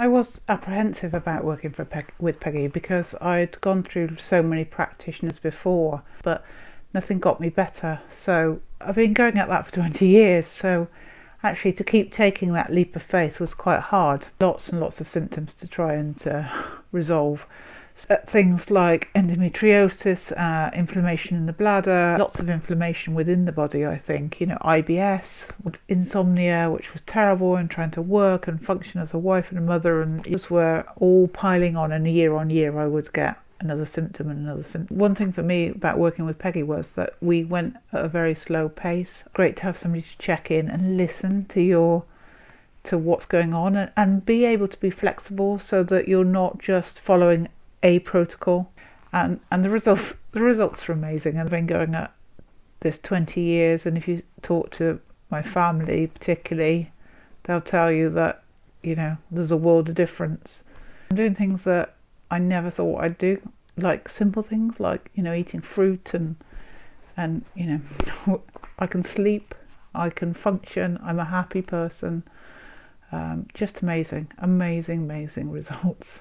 I was apprehensive about working with Peggy because I'd gone through so many practitioners before, but nothing got me better. So I've been going at that for 20 years. So actually to keep taking that leap of faith was quite hard. Lots and lots of symptoms to try and resolve. Things like endometriosis, inflammation in the bladder, lots of inflammation within the body, I think, IBS, insomnia, which was terrible, and trying to work and function as a wife and a mother, and these were all piling on, and year on year I would get another symptom and another symptom. One thing for me about working with Peggy was that we went at a very slow pace. Great to have somebody to check in and listen to what's going on, and be able to be flexible so that you're not just following a protocol, and the results are amazing. I've been going at this 20 years, and if you talk to my family particularly, they'll tell you that there's a world of difference. I'm doing things that I never thought I'd do, like simple things like eating fruit, and I can sleep, I can function, I'm a happy person. Just amazing results.